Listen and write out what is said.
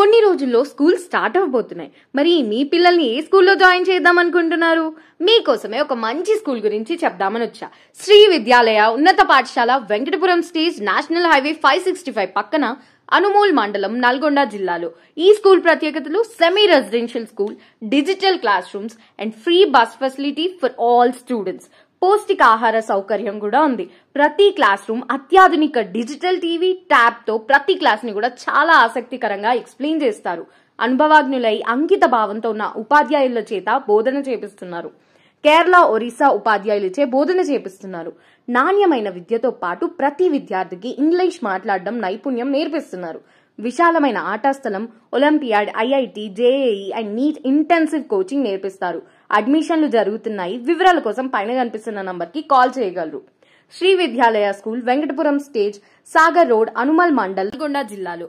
కొన్ని రోజుల్లో school start అవబోతున్నాయి. మరి మీ పిల్లల్ని ఏ స్కూల్లో జాయిన్ చేద్దాం అనుకుంటున్నారు? మీకోసమే ఒక మంచి స్కూల్ గురించి చెప్దామని వచ్చా. శ్రీ విద్యాలయ ఉన్నత పాఠశాల, వెంకటపురం స్టేజ్, నేషనల్ హైవే 565 పక్కన, అనుమోల్ మండలం, నల్గొండ జిల్లాలో. ఈ స్కూల్ ప్రత్యేకతలు: semi residential school, digital classrooms and free bus facility for all students. పౌష్టికాహార సౌకర్యం కూడా ఉంది. ప్రతి క్లాస్ రూమ్ అత్యాధునిక డిజిటల్ టీవీ, ట్యాబ్ తో ప్రతి క్లాస్ ని కూడా చాలా ఆసక్తికరంగా ఎక్స్ప్లెయిన్ చేస్తారు. అనుభవజ్ఞులై అంకిత భావంతో ఉన్న ఉపాధ్యాయుల చేత బోధన చేపిస్తున్నారు. కేరళ, ఒరిస్సా ఉపాధ్యాయులచే బోధన చేపిస్తున్నారు. నాణ్యమైన విద్యతో పాటు ప్రతి విద్యార్థికి ఇంగ్లీష్ మాట్లాడడం నైపుణ్యం నేర్పిస్తున్నారు. విశాలమైన ఆటా స్థలం, olympiad, IIT, JEE and NEET intensive coaching నేర్పిస్తారు. అడ్మిషన్లు జరుగుతున్నాయి. వివరాల కోసం పైన కనిపిస్తున్న నంబర్ కి కాల్ చేయగలరు. Sri Vidyalaya school, Venkatapuram stage, Sagar road, Anumal mandal, Nalgonda జిల్లాలో.